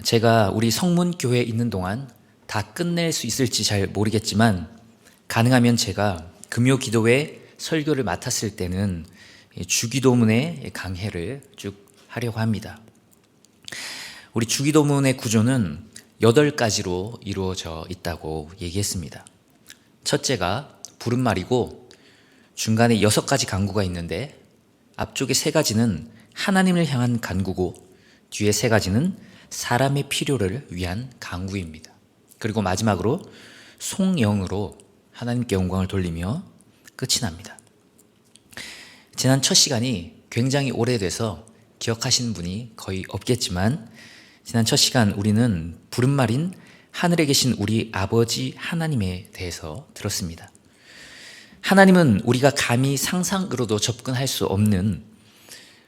제가 우리 성문교회에 있는 동안 다 끝낼 수 있을지 잘 모르겠지만 가능하면 제가 금요 기도회 설교를 맡았을 때는 주기도문의 강해를 쭉 하려고 합니다. 우리 주기도문의 구조는 8가지로 이루어져 있다고 얘기했습니다. 첫째가 부른말이고 중간에 6가지 간구가 있는데 앞쪽에 3가지는 하나님을 향한 간구고 뒤에 3가지는 사람의 필요를 위한 간구입니다. 그리고 마지막으로 송영으로 하나님께 영광을 돌리며 끝이 납니다. 지난 첫 시간이 굉장히 오래돼서 기억하시는 분이 거의 없겠지만 지난 첫 시간 우리는 부른말인 하늘에 계신 우리 아버지 하나님에 대해서 들었습니다. 하나님은 우리가 감히 상상으로도 접근할 수 없는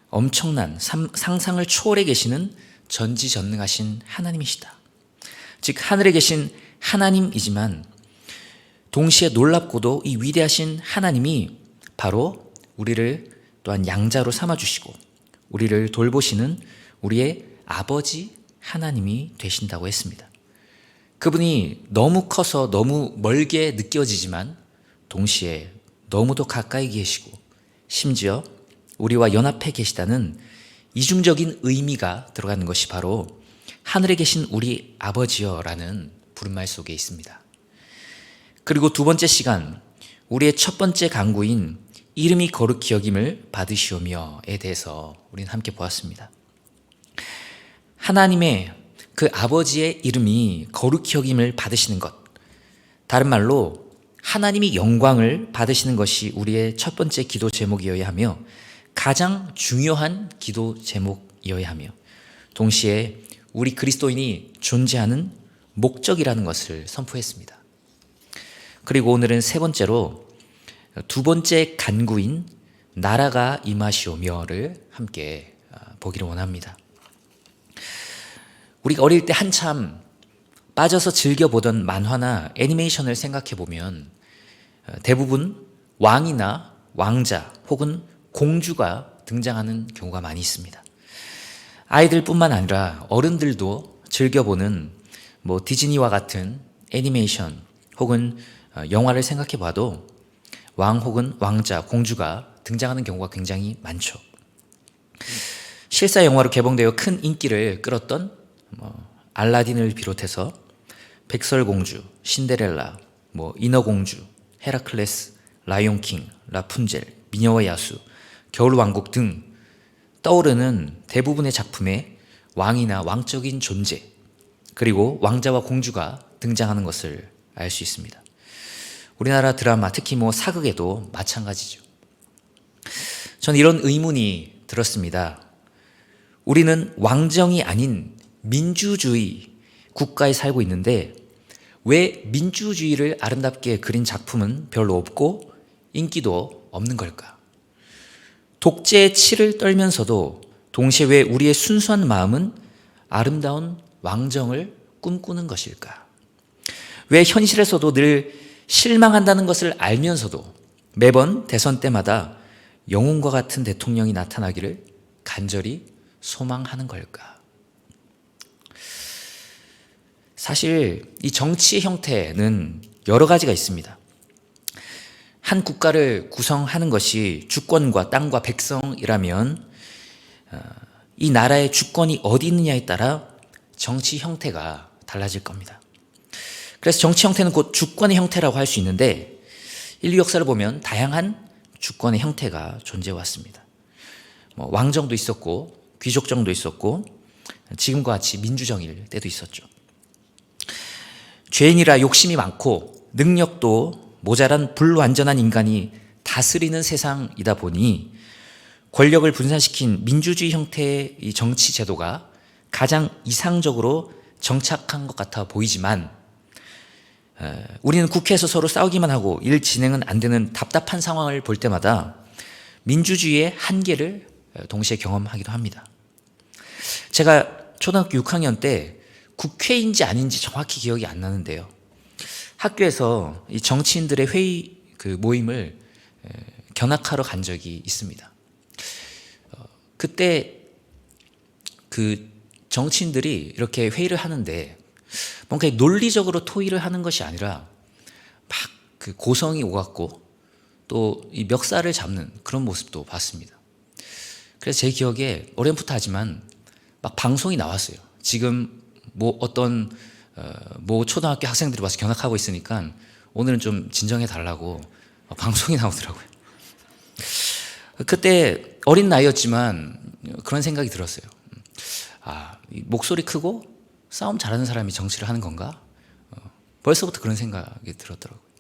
엄청난 상상을 초월해 계시는 전지전능하신 하나님이시다. 즉 하늘에 계신 하나님이지만 동시에 놀랍고도 이 위대하신 하나님이 바로 우리를 또한 양자로 삼아주시고 우리를 돌보시는 우리의 아버지 하나님이 되신다고 했습니다. 그분이 너무 커서 너무 멀게 느껴지지만 동시에 너무도 가까이 계시고 심지어 우리와 연합해 계시다는 이중적인 의미가 들어가는 것이 바로 하늘에 계신 우리 아버지여라는 부른말 속에 있습니다. 그리고 두 번째 시간 우리의 첫 번째 간구인 이름이 거룩히 여김을 받으시오며에 대해서 우리는 함께 보았습니다. 하나님의 그 아버지의 이름이 거룩히 여김을 받으시는 것, 다른 말로 하나님이 영광을 받으시는 것이 우리의 첫 번째 기도 제목이어야 하며 가장 중요한 기도 제목이어야 하며 동시에 우리 그리스도인이 존재하는 목적이라는 것을 선포했습니다. 그리고 오늘은 세 번째로 두 번째 간구인 나라가 임하시오며를 함께 보기를 원합니다. 우리가 어릴 때 한참 빠져서 즐겨보던 만화나 애니메이션을 생각해 보면 대부분 왕이나 왕자 혹은 공주가 등장하는 경우가 많이 있습니다. 아이들뿐만 아니라 어른들도 즐겨보는 디즈니와 같은 애니메이션 혹은 영화를 생각해 봐도 왕 혹은 왕자, 공주가 등장하는 경우가 굉장히 많죠. 실사 영화로 개봉되어 큰 인기를 끌었던 알라딘을 비롯해서 백설공주, 신데렐라, 인어공주, 헤라클레스, 라이온킹, 라푼젤, 미녀와 야수, 겨울왕국 등 떠오르는 대부분의 작품에 왕이나 왕적인 존재 그리고 왕자와 공주가 등장하는 것을 알 수 있습니다. 우리나라 드라마 특히 사극에도 마찬가지죠. 전 이런 의문이 들었습니다. 우리는 왕정이 아닌 민주주의 국가에 살고 있는데 왜 민주주의를 아름답게 그린 작품은 별로 없고 인기도 없는 걸까? 독재의 치를 떨면서도 동시에 왜 우리의 순수한 마음은 아름다운 왕정을 꿈꾸는 것일까? 왜 현실에서도 늘 실망한다는 것을 알면서도 매번 대선 때마다 영웅과 같은 대통령이 나타나기를 간절히 소망하는 걸까? 사실 이 정치의 형태는 여러 가지가 있습니다. 한 국가를 구성하는 것이 주권과 땅과 백성이라면 이 나라의 주권이 어디 있느냐에 따라 정치 형태가 달라질 겁니다. 그래서 정치 형태는 곧 주권의 형태라고 할 수 있는데 인류 역사를 보면 다양한 주권의 형태가 존재해 왔습니다. 왕정도 있었고 귀족정도 있었고 지금과 같이 민주정일 때도 있었죠. 죄인이라 욕심이 많고 능력도 모자란 불완전한 인간이 다스리는 세상이다 보니 권력을 분산시킨 민주주의 형태의 이 정치 제도가 가장 이상적으로 정착한 것 같아 보이지만 우리는 국회에서 서로 싸우기만 하고 일 진행은 안 되는 답답한 상황을 볼 때마다 민주주의의 한계를 동시에 경험하기도 합니다. 제가 초등학교 6학년 때 국회인지 아닌지 정확히 기억이 안 나는데요. 학교에서 이 정치인들의 회의 모임을 견학하러 간 적이 있습니다. 그때 정치인들이 이렇게 회의를 하는데 뭔가 논리적으로 토의를 하는 것이 아니라 막 그 고성이 오갔고 또 이 멱살을 잡는 그런 모습도 봤습니다. 그래서 제 기억에 어렴풋 하지만 막 방송이 나왔어요. 지금 뭐 어떤 뭐 초등학교 학생들이 와서 견학하고 있으니까 오늘은 좀 진정해 달라고 방송이 나오더라고요. 그때 어린 나이였지만 그런 생각이 들었어요. 목소리 크고 싸움 잘하는 사람이 정치를 하는 건가? 벌써부터 그런 생각이 들었더라고요.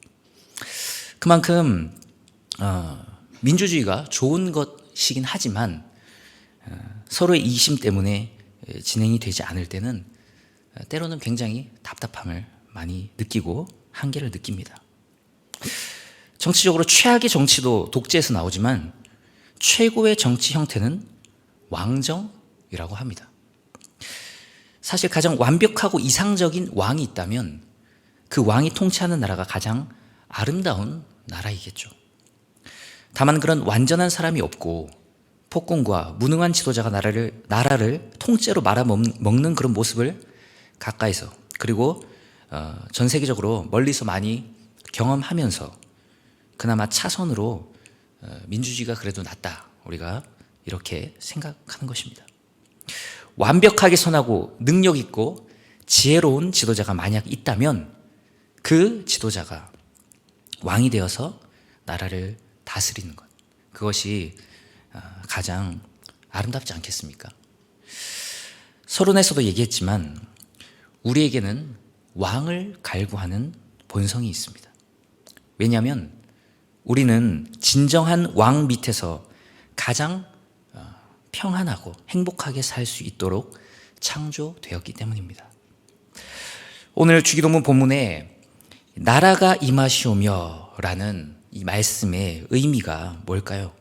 그만큼 민주주의가 좋은 것이긴 하지만 서로의 이심 때문에 진행이 되지 않을 때는 때로는 굉장히 답답함을 많이 느끼고 한계를 느낍니다. 정치적으로 최악의 정치도 독재에서 나오지만 최고의 정치 형태는 왕정이라고 합니다. 사실 가장 완벽하고 이상적인 왕이 있다면 그 왕이 통치하는 나라가 가장 아름다운 나라이겠죠. 다만 그런 완전한 사람이 없고 폭군과 무능한 지도자가 나라를 통째로 말아먹는 그런 모습을 가까이서 그리고 전 세계적으로 멀리서 많이 경험하면서 그나마 차선으로 민주주의가 그래도 낫다. 우리가 이렇게 생각하는 것입니다. 완벽하게 선하고 능력 있고 지혜로운 지도자가 만약 있다면 그 지도자가 왕이 되어서 나라를 다스리는 것. 그것이 가장 아름답지 않겠습니까? 서론에서도 얘기했지만 우리에게는 왕을 갈구하는 본성이 있습니다. 왜냐하면 우리는 진정한 왕 밑에서 가장 평안하고 행복하게 살 수 있도록 창조되었기 때문입니다. 오늘 주기도문 본문에 나라가 임하시오며 라는 이 말씀의 의미가 뭘까요?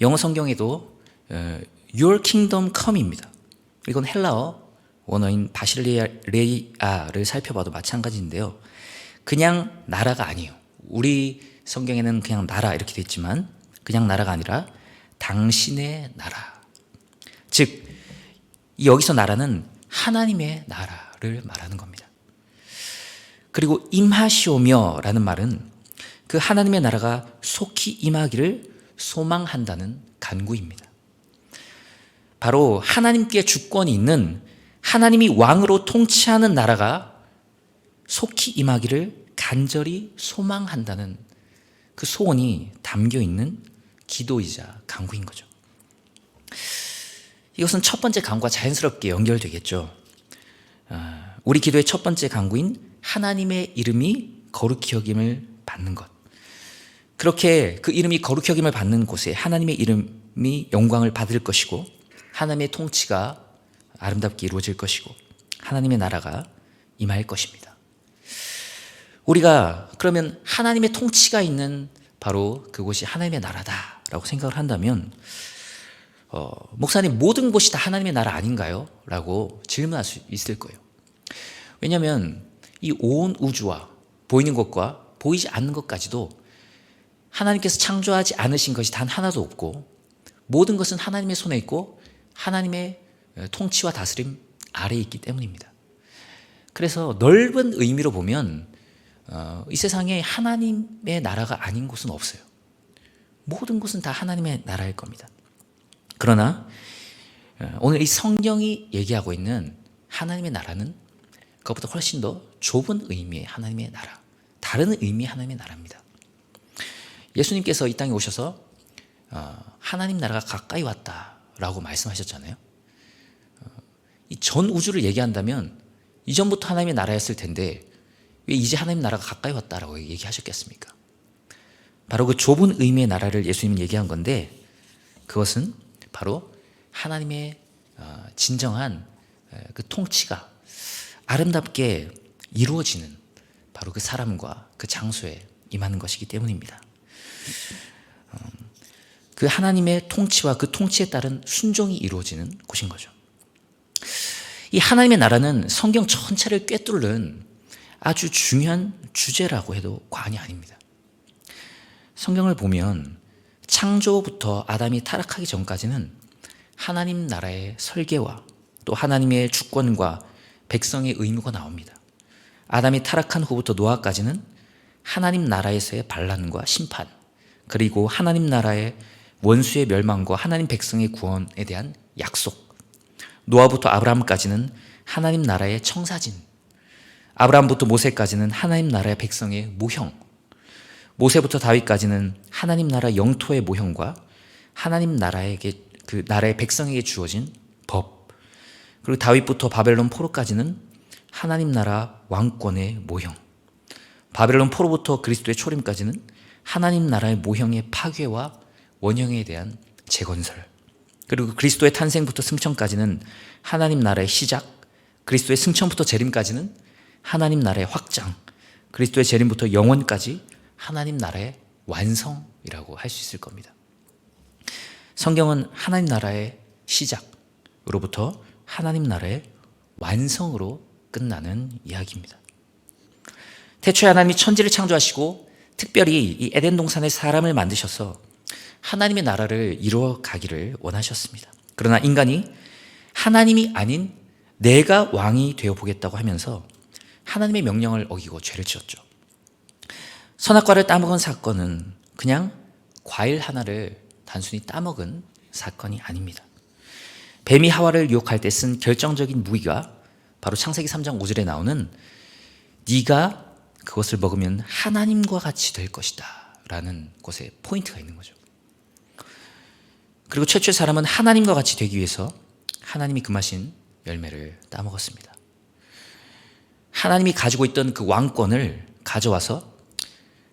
영어 성경에도 Your Kingdom Come입니다. 이건 헬라어 원어인 바실레아를 살펴봐도 마찬가지인데요. 그냥 나라가 아니에요. 우리 성경에는 그냥 나라 이렇게 되어 있지만 그냥 나라가 아니라 당신의 나라. 즉 여기서 나라는 하나님의 나라를 말하는 겁니다. 그리고 임하시오며 라는 말은 그 하나님의 나라가 속히 임하기를 소망한다는 간구입니다. 바로 하나님께 주권이 있는 하나님이 왕으로 통치하는 나라가 속히 임하기를 간절히 소망한다는 그 소원이 담겨 있는 기도이자 간구인 거죠. 이것은 첫 번째 간구와 자연스럽게 연결되겠죠. 우리 기도의 첫 번째 간구인 하나님의 이름이 거룩히 여김을 받는 것. 그렇게 그 이름이 거룩히 여김을 받는 곳에 하나님의 이름이 영광을 받을 것이고 하나님의 통치가 아름답게 이루어질 것이고 하나님의 나라가 임할 것입니다. 우리가 그러면 하나님의 통치가 있는 바로 그곳이 하나님의 나라다라고 생각을 한다면 목사님 모든 곳이 다 하나님의 나라 아닌가요? 라고 질문할 수 있을 거예요. 왜냐하면 이 온 우주와 보이는 것과 보이지 않는 것까지도 하나님께서 창조하지 않으신 것이 단 하나도 없고 모든 것은 하나님의 손에 있고 하나님의 통치와 다스림 아래에 있기 때문입니다. 그래서 넓은 의미로 보면 이 세상에 하나님의 나라가 아닌 곳은 없어요. 모든 곳은 다 하나님의 나라일 겁니다. 그러나 오늘 이 성경이 얘기하고 있는 하나님의 나라는 그것보다 훨씬 더 좁은 의미의 하나님의 나라, 다른 의미의 하나님의 나라입니다. 예수님께서 이 땅에 오셔서 하나님 나라가 가까이 왔다라고 말씀하셨잖아요. 이 전 우주를 얘기한다면 이전부터 하나님의 나라였을 텐데 왜 이제 하나님 나라가 가까이 왔다라고 얘기하셨겠습니까? 바로 그 좁은 의미의 나라를 예수님은 얘기한 건데 그것은 바로 하나님의 진정한 그 통치가 아름답게 이루어지는 바로 그 사람과 그 장소에 임하는 것이기 때문입니다. 그 하나님의 통치와 그 통치에 따른 순종이 이루어지는 곳인 거죠. 이 하나님의 나라는 성경 전체를 꿰뚫는 아주 중요한 주제라고 해도 과언이 아닙니다. 성경을 보면 창조부터 아담이 타락하기 전까지는 하나님 나라의 설계와 또 하나님의 주권과 백성의 의무가 나옵니다. 아담이 타락한 후부터 노아까지는 하나님 나라에서의 반란과 심판, 그리고 하나님 나라의 원수의 멸망과 하나님 백성의 구원에 대한 약속, 노아부터 아브라함까지는 하나님 나라의 청사진, 아브라함부터 모세까지는 하나님 나라의 백성의 모형, 모세부터 다윗까지는 하나님 나라 영토의 모형과 하나님 나라에게 그 나라의 백성에게 주어진 법, 그리고 다윗부터 바벨론 포로까지는 하나님 나라 왕권의 모형, 바벨론 포로부터 그리스도의 초림까지는 하나님 나라의 모형의 파괴와 원형에 대한 재건설, 그리고 그리스도의 탄생부터 승천까지는 하나님 나라의 시작, 그리스도의 승천부터 재림까지는 하나님 나라의 확장, 그리스도의 재림부터 영원까지 하나님 나라의 완성이라고 할 수 있을 겁니다. 성경은 하나님 나라의 시작으로부터 하나님 나라의 완성으로 끝나는 이야기입니다. 태초에 하나님이 천지를 창조하시고 특별히 이 에덴 동산에 사람을 만드셔서 하나님의 나라를 이루어 가기를 원하셨습니다. 그러나 인간이 하나님이 아닌 내가 왕이 되어 보겠다고 하면서 하나님의 명령을 어기고 죄를 지었죠. 선악과를 따먹은 사건은 그냥 과일 하나를 단순히 따먹은 사건이 아닙니다. 뱀이 하와를 유혹할 때 쓴 결정적인 무기가 바로 창세기 3장 5절에 나오는 네가 그것을 먹으면 하나님과 같이 될 것이다 라는 곳에 포인트가 있는 거죠. 그리고 최초의 사람은 하나님과 같이 되기 위해서 하나님이 금하신 열매를 따먹었습니다. 하나님이 가지고 있던 그 왕권을 가져와서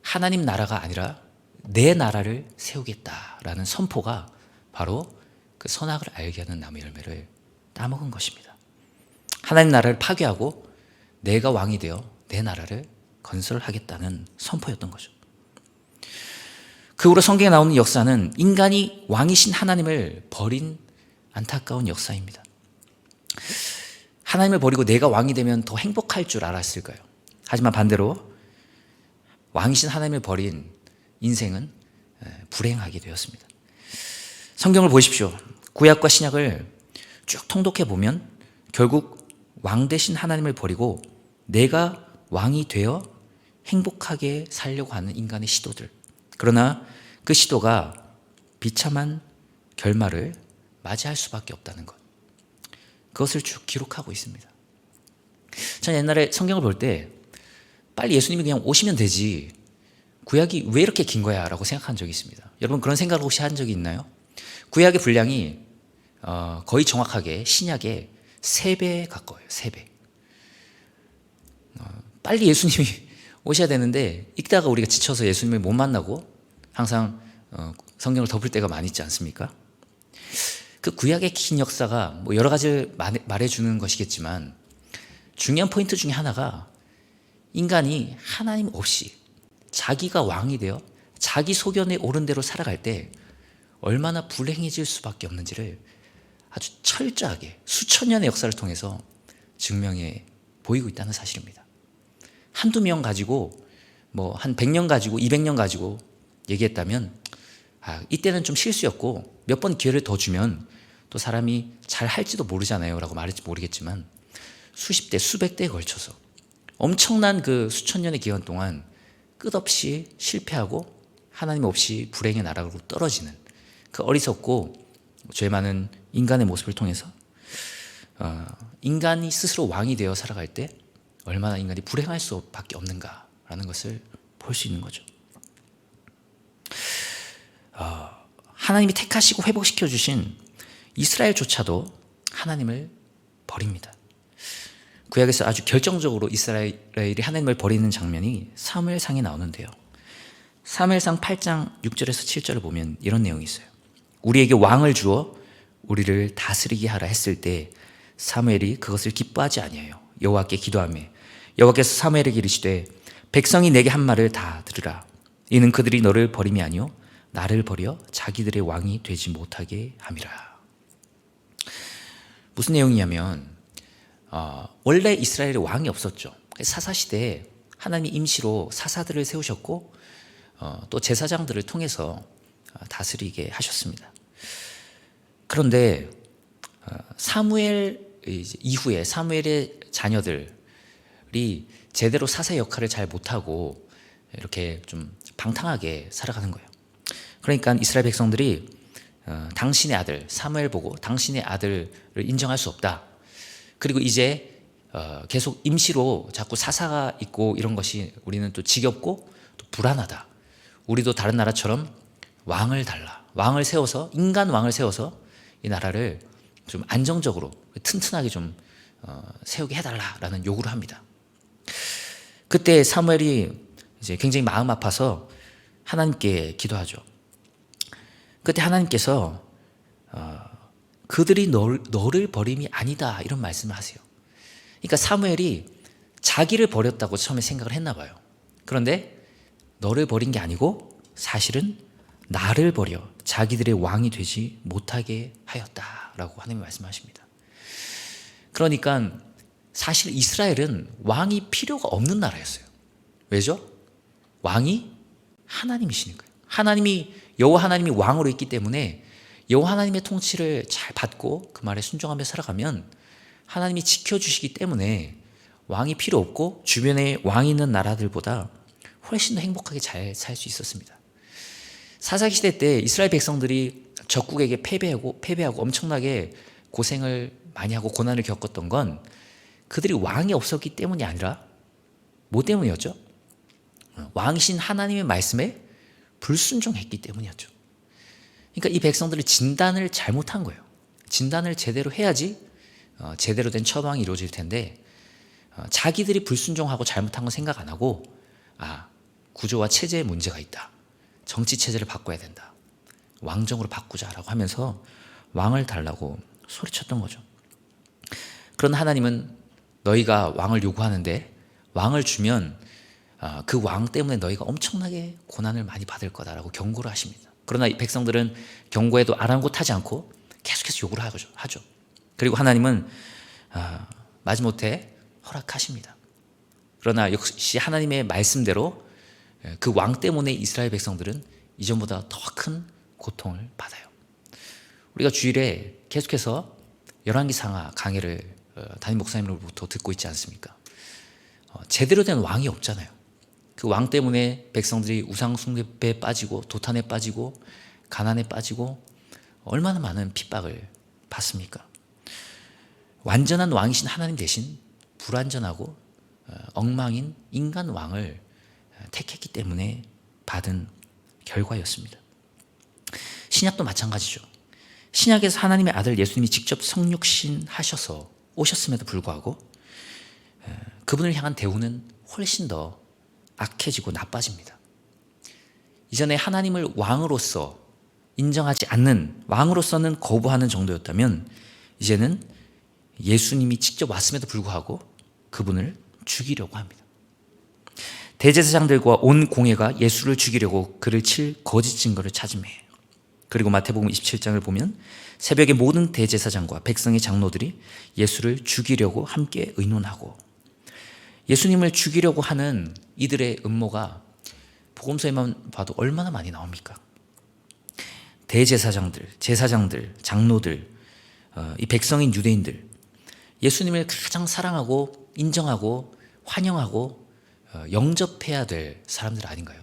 하나님 나라가 아니라 내 나라를 세우겠다라는 선포가 바로 그 선악을 알게 하는 나무 열매를 따먹은 것입니다. 하나님 나라를 파괴하고 내가 왕이 되어 내 나라를 건설하겠다는 선포였던 거죠. 그 후로 성경에 나오는 역사는 인간이 왕이신 하나님을 버린 안타까운 역사입니다. 하나님을 버리고 내가 왕이 되면 더 행복할 줄 알았을까요? 하지만 반대로 왕이신 하나님을 버린 인생은 불행하게 되었습니다. 성경을 보십시오. 구약과 신약을 쭉 통독해 보면 결국 왕 대신 하나님을 버리고 내가 왕이 되어 행복하게 살려고 하는 인간의 시도들, 그러나 그 시도가 비참한 결말을 맞이할 수밖에 없다는 것, 그것을 쭉 기록하고 있습니다. 저는 옛날에 성경을 볼 때 빨리 예수님이 그냥 오시면 되지, 구약이 왜 이렇게 긴 거야 라고 생각한 적이 있습니다. 여러분 그런 생각을 혹시 한 적이 있나요? 구약의 분량이 거의 정확하게 신약의 3배에 가까워요. 3배. 빨리 예수님이 오셔야 되는데 읽다가 우리가 지쳐서 예수님을 못 만나고 항상 성경을 덮을 때가 많이 있지 않습니까? 그 구약의 긴 역사가 뭐 여러 가지를 말해주는 것이겠지만 중요한 포인트 중에 하나가 인간이 하나님 없이 자기가 왕이 되어 자기 소견에 옳은 대로 살아갈 때 얼마나 불행해질 수밖에 없는지를 아주 철저하게 수천 년의 역사를 통해서 증명해 보이고 있다는 사실입니다. 한두 명 가지고 뭐 한 100년 가지고 200년 가지고 얘기했다면 이때는 좀 실수였고 몇 번 기회를 더 주면 또 사람이 잘 할지도 모르잖아요 라고 말할지 모르겠지만 수십 대 수백 대에 걸쳐서 엄청난 그 수천 년의 기간 동안 끝없이 실패하고 하나님 없이 불행의 나락으로 떨어지는 그 어리석고 죄 많은 인간의 모습을 통해서 인간이 스스로 왕이 되어 살아갈 때 얼마나 인간이 불행할 수밖에 없는가라는 것을 볼 수 있는 거죠. 하나님이 택하시고 회복시켜 주신 이스라엘조차도 하나님을 버립니다. 구약에서 아주 결정적으로 이스라엘이 하나님을 버리는 장면이 사무엘상에 나오는데요. 사무엘상 8장 6절에서 7절을 보면 이런 내용이 있어요. 우리에게 왕을 주어 우리를 다스리게 하라 했을 때 사무엘이 그것을 기뻐하지 아니하여 여호와께 기도하며 여호와께서 사무엘에게 이르시되 백성이 내게 한 말을 다 들으라. 이는 그들이 너를 버림이 아니요 나를 버려 자기들의 왕이 되지 못하게 함이라. 무슨 내용이냐면 원래 이스라엘에 왕이 없었죠. 사사시대에 하나님이 임시로 사사들을 세우셨고 또 제사장들을 통해서 다스리게 하셨습니다. 그런데 사무엘 이제 이후에 사무엘의 자녀들이 제대로 사사의 역할을 잘 못하고 이렇게 좀 방탕하게 살아가는 거예요. 그러니까 이스라엘 백성들이 당신의 아들 사무엘 보고 당신의 아들을 인정할 수 없다. 그리고 이제 계속 임시로 자꾸 사사가 있고 이런 것이 우리는 또 지겹고 또 불안하다. 우리도 다른 나라처럼 왕을 달라. 왕을 세워서 인간 왕을 세워서 이 나라를 좀 안정적으로 튼튼하게 좀 세우게 해달라라는 요구를 합니다. 그때 사무엘이 이제 굉장히 마음 아파서 하나님께 기도하죠. 그때 하나님께서 그들이 너를 버림이 아니다 이런 말씀을 하세요. 그러니까 사무엘이 자기를 버렸다고 처음에 생각을 했나 봐요. 그런데 너를 버린 게 아니고 사실은 나를 버려 자기들의 왕이 되지 못하게 하였다라고 하나님이 말씀하십니다. 그러니까 사실 이스라엘은 왕이 필요가 없는 나라였어요. 왜죠? 왕이 하나님이시니까요. 여호와 하나님이 왕으로 있기 때문에 여호와 하나님의 통치를 잘 받고 그 말에 순종하며 살아가면 하나님이 지켜주시기 때문에 왕이 필요 없고 주변에 왕이 있는 나라들보다 훨씬 더 행복하게 잘 살 수 있었습니다. 사사기 시대 때 이스라엘 백성들이 적국에게 패배하고 엄청나게 고생을 많이 하고 고난을 겪었던 건 그들이 왕이 없었기 때문이 아니라 뭐 때문이었죠? 왕이신 하나님의 말씀에 불순종했기 때문이었죠. 그러니까 이 백성들이 진단을 잘못한 거예요. 진단을 제대로 해야지 제대로 된 처방이 이루어질 텐데 자기들이 불순종하고 잘못한 건 생각 안 하고 구조와 체제에 문제가 있다. 정치 체제를 바꿔야 된다. 왕정으로 바꾸자라고 하면서 왕을 달라고 소리쳤던 거죠. 그러나 하나님은 너희가 왕을 요구하는데 왕을 주면 그 왕 때문에 너희가 엄청나게 고난을 많이 받을 거다라고 경고를 하십니다. 그러나 이 백성들은 경고에도 아랑곳하지 않고 계속해서 요구를 하죠. 그리고 하나님은 마지못해 허락하십니다. 그러나 역시 하나님의 말씀대로 그 왕 때문에 이스라엘 백성들은 이전보다 더 큰 고통을 받아요. 우리가 주일에 계속해서 열왕기상하 강해를 담임 목사님으로부터 듣고 있지 않습니까? 제대로 된 왕이 없잖아요. 그 왕 때문에 백성들이 우상 숭배에 빠지고 도탄에 빠지고 가난에 빠지고 얼마나 많은 핍박을 받습니까? 완전한 왕이신 하나님 대신 불완전하고 엉망인 인간 왕을 택했기 때문에 받은 결과였습니다. 신약도 마찬가지죠. 신약에서 하나님의 아들 예수님이 직접 성육신 하셔서 오셨음에도 불구하고 그분을 향한 대우는 훨씬 더 악해지고 나빠집니다. 이전에 하나님을 왕으로서 인정하지 않는, 왕으로서는 거부하는 정도였다면 이제는 예수님이 직접 왔음에도 불구하고 그분을 죽이려고 합니다. 대제사장들과 온 공회가 예수를 죽이려고 그를 칠 거짓 증거를 찾음해. 그리고 마태복음 27장을 보면 새벽에 모든 대제사장과 백성의 장로들이 예수를 죽이려고 함께 의논하고, 예수님을 죽이려고 하는 이들의 음모가 복음서에만 봐도 얼마나 많이 나옵니까? 대제사장들, 제사장들, 장로들, 이 백성인 유대인들, 예수님을 가장 사랑하고 인정하고 환영하고 영접해야 될 사람들 아닌가요?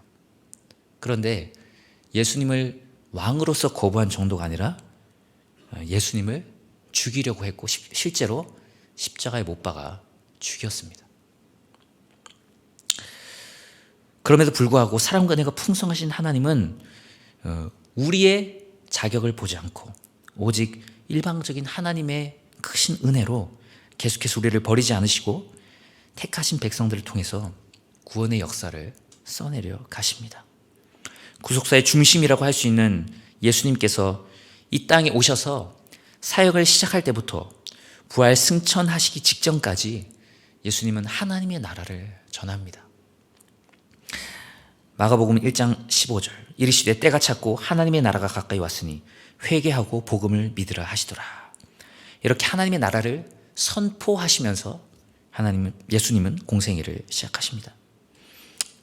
그런데 예수님을 왕으로서 거부한 정도가 아니라 예수님을 죽이려고 했고 실제로 십자가에 못 박아 죽였습니다. 그럼에도 불구하고 사랑과 은혜가 풍성하신 하나님은 우리의 자격을 보지 않고 오직 일방적인 하나님의 크신 은혜로 계속해서 우리를 버리지 않으시고 택하신 백성들을 통해서 구원의 역사를 써내려 가십니다. 구속사의 중심이라고 할 수 있는 예수님께서 이 땅에 오셔서 사역을 시작할 때부터 부활 승천하시기 직전까지 예수님은 하나님의 나라를 전합니다. 마가복음 1장 15절 이르시되 때가 찼고 하나님의 나라가 가까이 왔으니 회개하고 복음을 믿으라 하시더라. 이렇게 하나님의 나라를 선포하시면서 예수님은 공생애를 시작하십니다.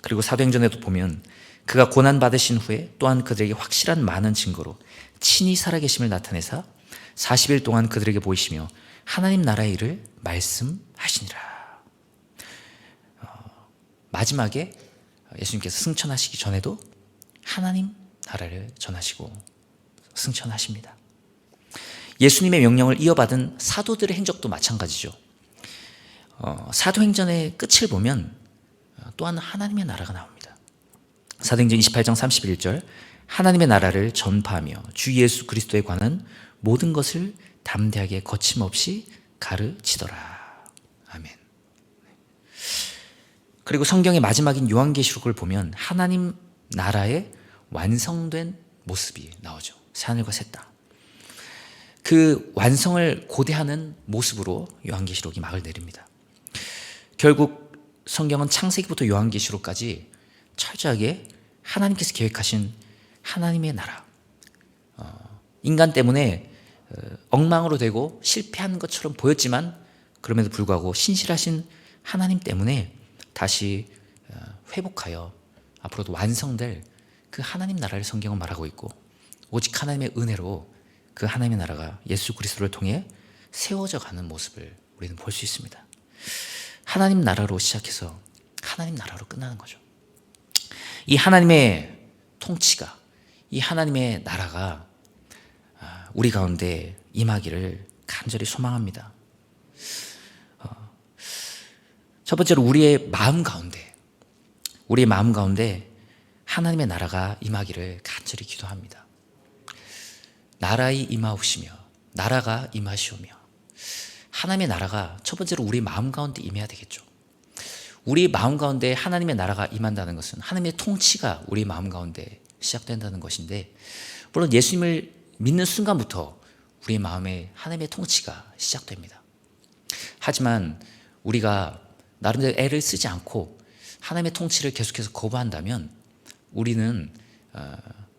그리고 사도행전에도 보면 그가 고난받으신 후에 또한 그들에게 확실한 많은 증거로 친히 살아계심을 나타내사 40일 동안 그들에게 보이시며 하나님 나라의 일을 말씀하시니라. 마지막에 예수님께서 승천하시기 전에도 하나님 나라를 전하시고 승천하십니다. 예수님의 명령을 이어받은 사도들의 행적도 마찬가지죠. 사도행전의 끝을 보면 또한 하나님의 나라가 나옵니다. 사도행전 28장 31절, 하나님의 나라를 전파하며 주 예수 그리스도에 관한 모든 것을 담대하게 거침없이 가르치더라. 아멘. 그리고 성경의 마지막인 요한계시록을 보면 하나님 나라의 완성된 모습이 나오죠. 새하늘과 새 땅. 그 완성을 고대하는 모습으로 요한계시록이 막을 내립니다. 결국 성경은 창세기부터 요한계시록까지 철저하게 하나님께서 계획하신 하나님의 나라, 인간 때문에 엉망으로 되고 실패한 것처럼 보였지만 그럼에도 불구하고 신실하신 하나님 때문에 다시 회복하여 앞으로도 완성될 그 하나님 나라를 성경은 말하고 있고, 오직 하나님의 은혜로 그 하나님의 나라가 예수 그리스도를 통해 세워져 가는 모습을 우리는 볼 수 있습니다. 하나님 나라로 시작해서 하나님 나라로 끝나는 거죠. 이 하나님의 통치가, 이 하나님의 나라가 우리 가운데 임하기를 간절히 소망합니다. 첫 번째로 우리의 마음 가운데 하나님의 나라가 임하기를 간절히 기도합니다. 나라의 임하옵시며 나라가 임하시오며, 하나님의 나라가 첫 번째로 우리 마음 가운데 임해야 되겠죠. 우리 마음 가운데 하나님의 나라가 임한다는 것은 하나님의 통치가 우리 마음 가운데 시작된다는 것인데, 물론 예수님을 믿는 순간부터 우리 마음에 하나님의 통치가 시작됩니다. 하지만 우리가 나름대로 애를 쓰지 않고 하나님의 통치를 계속해서 거부한다면 우리는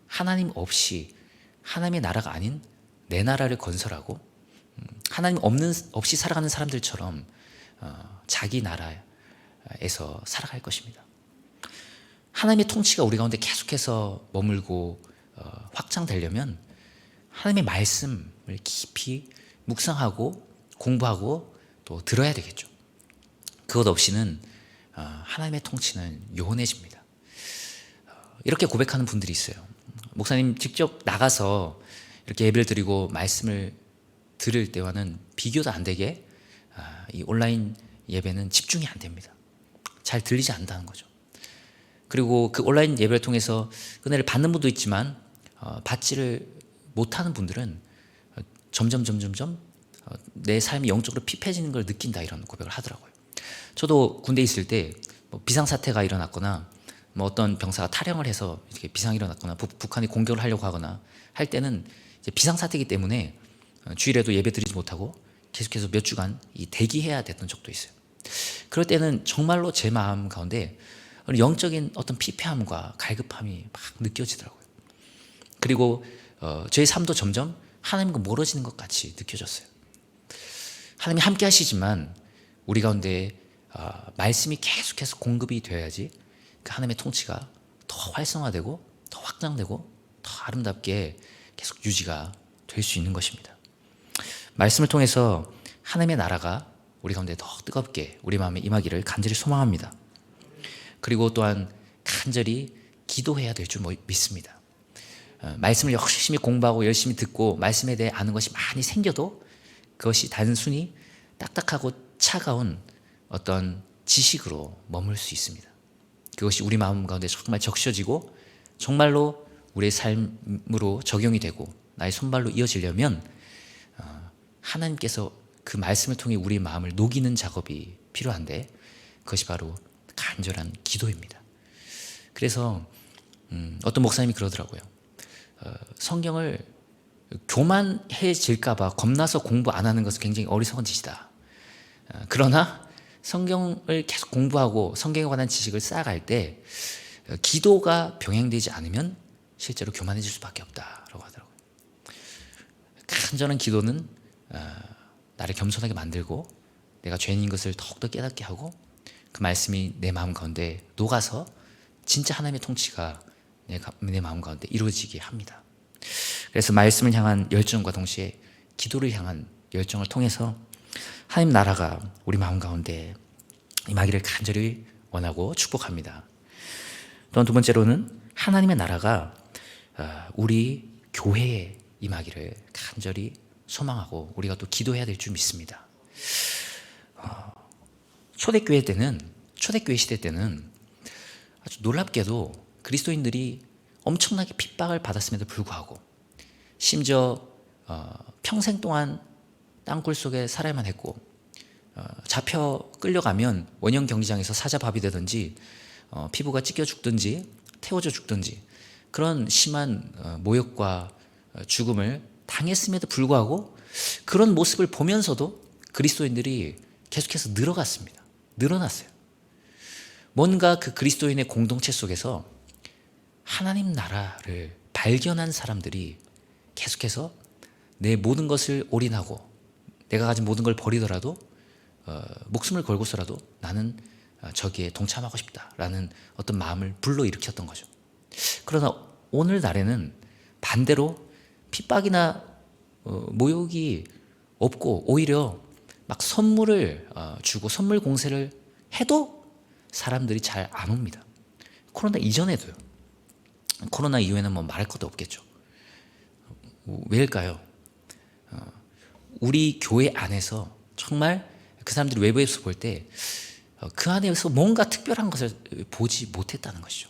하나님 없이, 하나님의 나라가 아닌 내 나라를 건설하고 하나님 없이 살아가는 사람들처럼 자기 나라에서 살아갈 것입니다. 하나님의 통치가 우리 가운데 계속해서 머물고 확장되려면 하나님의 말씀을 깊이 묵상하고 공부하고 또 들어야 되겠죠. 그것 없이는 하나님의 통치는 요원해집니다. 이렇게 고백하는 분들이 있어요. 목사님 직접 나가서 이렇게 예배를 드리고 말씀을 들을 때와는 비교도 안 되게 이 온라인 예배는 집중이 안 됩니다. 잘 들리지 않는다는 거죠. 그리고 그 온라인 예배를 통해서 은혜를 받는 분도 있지만 받지를 못하는 분들은 점점 내 삶이 영적으로 피폐해지는 걸 느낀다, 이런 고백을 하더라고요. 저도 군대에 있을 때 비상사태가 일어났거나 어떤 병사가 탈영을 해서 이렇게 비상이 일어났거나 북한이 공격을 하려고 하거나 할 때는 이제 비상사태이기 때문에 주일에도 예배 드리지 못하고 계속해서 몇 주간 대기해야 됐던 적도 있어요. 그럴 때는 정말로 제 마음 가운데 영적인 어떤 피폐함과 갈급함이 막 느껴지더라고요. 그리고 저의 삶도 점점 하나님과 멀어지는 것 같이 느껴졌어요. 하나님이 함께 하시지만 우리 가운데 말씀이 계속해서 공급이 되어야지 그 하나님의 통치가 더 활성화되고 더 확장되고 더 아름답게 계속 유지가 될 수 있는 것입니다. 말씀을 통해서 하나님의 나라가 우리 가운데 더 뜨겁게 우리 마음에 임하기를 간절히 소망합니다. 그리고 또한 간절히 기도해야 될 줄 믿습니다. 말씀을 열심히 공부하고 열심히 듣고 말씀에 대해 아는 것이 많이 생겨도 그것이 단순히 딱딱하고 차가운 어떤 지식으로 머물 수 있습니다. 그것이 우리 마음 가운데 정말 적셔지고 정말로 우리의 삶으로 적용이 되고 나의 손발로 이어지려면 하나님께서 그 말씀을 통해 우리 마음을 녹이는 작업이 필요한데, 그것이 바로 간절한 기도입니다. 그래서 어떤 목사님이 그러더라고요. 성경을 교만해질까 봐 겁나서 공부 안 하는 것은 굉장히 어리석은 짓이다. 그러나 성경을 계속 공부하고 성경에 관한 지식을 쌓아갈 때 기도가 병행되지 않으면 실제로 교만해질 수밖에 없다라고 하더라고요. 간절한 기도는 나를 겸손하게 만들고 내가 죄인인 것을 더욱더 깨닫게 하고 그 말씀이 내 마음 가운데 녹아서 진짜 하나님의 통치가 내 마음 가운데 이루어지게 합니다. 그래서 말씀을 향한 열정과 동시에 기도를 향한 열정을 통해서 하나님 나라가 우리 마음 가운데 임하기를 간절히 원하고 축복합니다. 또한 두 번째로는 하나님의 나라가 우리 교회에 임하기를 간절히 소망하고 우리가 또 기도해야 될 줄 믿습니다. 초대교회 시대 때는 아주 놀랍게도 그리스도인들이 엄청나게 핍박을 받았음에도 불구하고 심지어 평생 동안 땅굴 속에 살아야만 했고 잡혀 끌려가면 원형 경기장에서 사자밥이 되든지 피부가 찢겨 죽든지 태워져 죽든지 그런 심한 모욕과 죽음을 당했음에도 불구하고 그런 모습을 보면서도 그리스도인들이 계속해서 늘어났어요. 뭔가 그 그리스도인의 공동체 속에서 하나님 나라를 발견한 사람들이 계속해서 내 모든 것을 올인하고 내가 가진 모든 걸 버리더라도 목숨을 걸고서라도 나는 저기에 동참하고 싶다라는 어떤 마음을 불러일으켰던 거죠. 그러나 오늘날에는 반대로 핍박이나 모욕이 없고 오히려 막 선물을 주고 선물 공세를 해도 사람들이 잘 안 옵니다. 코로나 이전에도요. 코로나 이후에는 뭐 말할 것도 없겠죠. 왜일까요? 우리 교회 안에서 정말 그 사람들이 외부에서 볼 때 그 안에서 뭔가 특별한 것을 보지 못했다는 것이죠.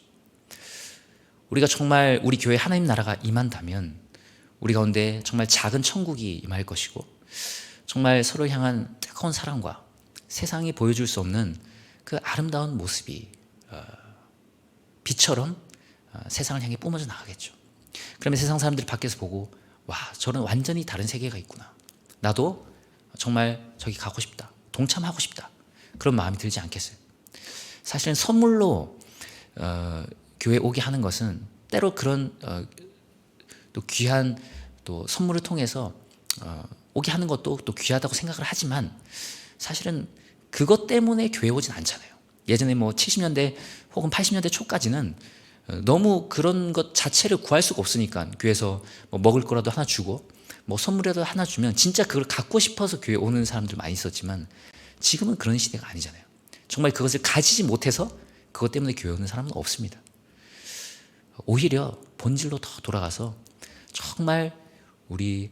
우리가 정말 우리 교회 하나님 나라가 임한다면 우리 가운데 정말 작은 천국이 임할 것이고 정말 서로 향한 뜨거운 사랑과 세상이 보여줄 수 없는 그 아름다운 모습이 빛처럼 세상을 향해 뿜어져 나가겠죠. 그러면 세상 사람들이 밖에서 보고 와, 저런 완전히 다른 세계가 있구나. 나도 정말 저기 가고 싶다. 동참하고 싶다. 그런 마음이 들지 않겠어요? 사실은 선물로 교회 오게 하는 것은 때로 그런 또 귀한 또 선물을 통해서 오게 하는 것도 또 귀하다고 생각을 하지만 사실은 그것 때문에 교회 오진 않잖아요. 예전에 뭐 70년대 혹은 80년대 초까지는 너무 그런 것 자체를 구할 수가 없으니까 교회에서 뭐 먹을 거라도 하나 주고 뭐 선물이라도 하나 주면 진짜 그걸 갖고 싶어서 교회 오는 사람들 많이 있었지만 지금은 그런 시대가 아니잖아요. 정말 그것을 가지지 못해서 그것 때문에 교회 오는 사람은 없습니다. 오히려 본질로 더 돌아가서 정말 우리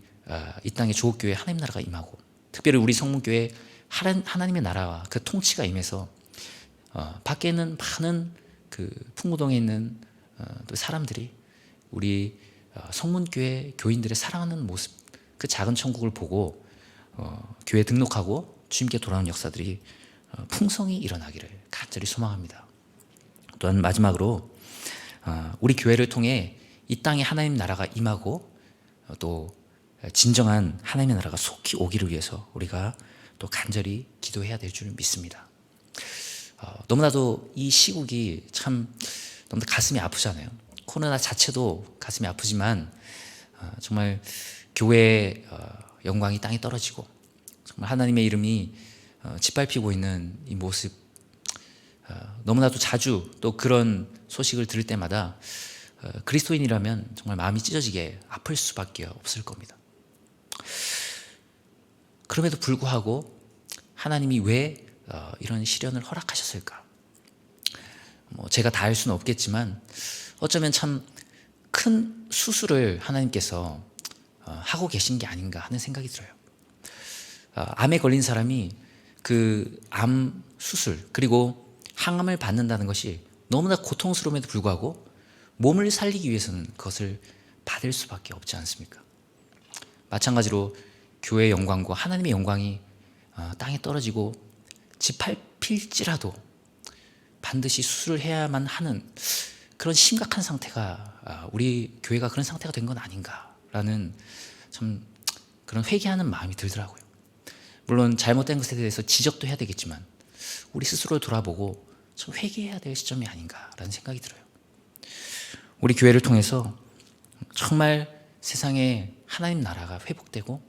이 땅의 조국교회 하나님 나라가 임하고 특별히 우리 성문교회 하나님의 나라와 그 통치가 임해서 밖에 있는 많은 그 풍무동에 있는 또 사람들이 우리 성문교회 교인들의 사랑하는 모습 그 작은 천국을 보고 교회에 등록하고 주님께 돌아오는 역사들이 풍성히 일어나기를 간절히 소망합니다. 또한 마지막으로 우리 교회를 통해 이 땅에 하나님 나라가 임하고 또 진정한 하나님의 나라가 속히 오기를 위해서 우리가 또 간절히 기도해야 될 줄 믿습니다. 너무나도 이 시국이 참 너무나 가슴이 아프잖아요. 코로나 자체도 가슴이 아프지만 정말 교회의 영광이 땅에 떨어지고 정말 하나님의 이름이 짓밟히고 있는 이 모습 너무나도 자주 또 그런 소식을 들을 때마다 그리스도인이라면 정말 마음이 찢어지게 아플 수밖에 없을 겁니다. 그럼에도 불구하고 하나님이 왜 이런 시련을 허락하셨을까? 뭐 제가 다 할 수는 없겠지만 어쩌면 참 큰 수술을 하나님께서 하고 계신 게 아닌가 하는 생각이 들어요. 암에 걸린 사람이 그 암 수술 그리고 항암을 받는다는 것이 너무나 고통스러움에도 불구하고 몸을 살리기 위해서는 그것을 받을 수밖에 없지 않습니까? 마찬가지로 교회의 영광과 하나님의 영광이 땅에 떨어지고 짓밟힐지라도 반드시 수술을 해야만 하는 그런 심각한 상태가 우리 교회가 그런 상태가 된 건 아닌가라는 참 그런 회개하는 마음이 들더라고요. 물론 잘못된 것에 대해서 지적도 해야 되겠지만 우리 스스로를 돌아보고 좀 회개해야 될 시점이 아닌가라는 생각이 들어요. 우리 교회를 통해서 정말 세상에 하나님 나라가 회복되고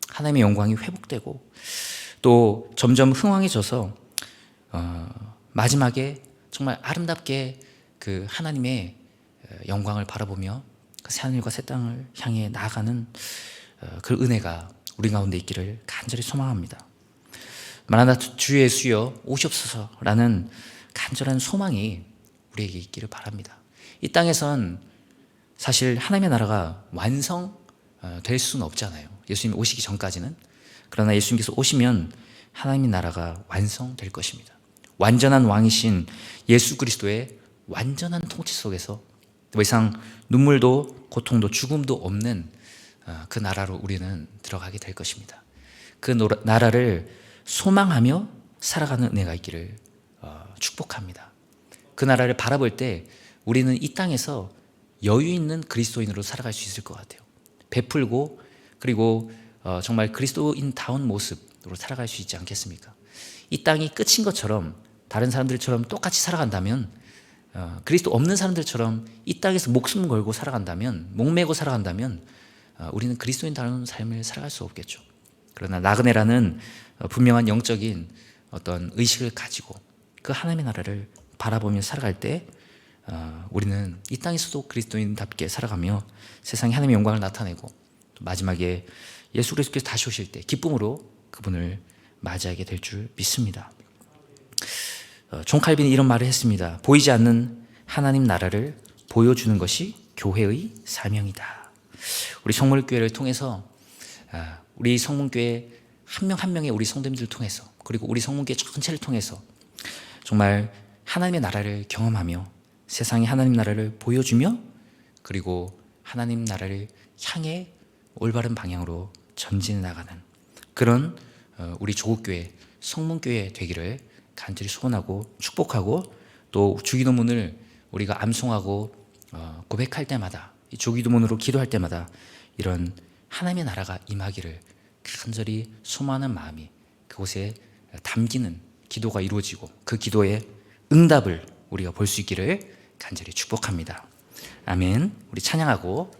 하나님의 영광이 회복되고 또 점점 흥왕해져서 마지막에 정말 아름답게 그 하나님의 영광을 바라보며 그 새하늘과 새 땅을 향해 나아가는 그 은혜가 우리 가운데 있기를 간절히 소망합니다. 마라나타 주 예수여 오시옵소서라는 간절한 소망이 우리에게 있기를 바랍니다. 이 땅에선 사실 하나님의 나라가 완성될 수는 없잖아요. 예수님 오시기 전까지는. 그러나 예수님께서 오시면 하나님의 나라가 완성될 것입니다. 완전한 왕이신 예수 그리스도의 완전한 통치 속에서 더 이상 눈물도 고통도 죽음도 없는 그 나라로 우리는 들어가게 될 것입니다. 그 나라를 소망하며 살아가는 은혜가 있기를 축복합니다. 그 나라를 바라볼 때 우리는 이 땅에서 여유 있는 그리스도인으로 살아갈 수 있을 것 같아요. 베풀고 그리고 정말 그리스도인다운 모습으로 살아갈 수 있지 않겠습니까? 이 땅이 끝인 것처럼 다른 사람들처럼 똑같이 살아간다면 그리스도 없는 사람들처럼 이 땅에서 목숨 걸고 살아간다면 목매고 살아간다면 우리는 그리스도인다운 삶을 살아갈 수 없겠죠. 그러나 나그네라는 분명한 영적인 어떤 의식을 가지고 그 하나님의 나라를 바라보며 살아갈 때 우리는 이 땅에서도 그리스도인답게 살아가며 세상에 하나님의 영광을 나타내고 또 마지막에 예수 그리스도께서 다시 오실 때 기쁨으로 그분을 맞이하게 될 줄 믿습니다. 존 칼빈이 이런 말을 했습니다. 보이지 않는 하나님 나라를 보여주는 것이 교회의 사명이다. 우리 성물교회를 통해서 우리 성문교회 한 명 한 명의 우리 성도님들을 통해서 그리고 우리 성문교회 전체를 통해서 정말 하나님의 나라를 경험하며 세상에 하나님 나라를 보여주며 그리고 하나님 나라를 향해 올바른 방향으로 전진해 나가는 그런 우리 조국교회 성문교회 되기를 간절히 소원하고 축복하고 또 주기도문을 우리가 암송하고 고백할 때마다 주기도문으로 기도할 때마다 이런 하나님의 나라가 임하기를 간절히 소망하는 마음이 그곳에 담기는 기도가 이루어지고 그 기도의 응답을 우리가 볼 수 있기를 간절히 축복합니다. 아멘. 우리 찬양하고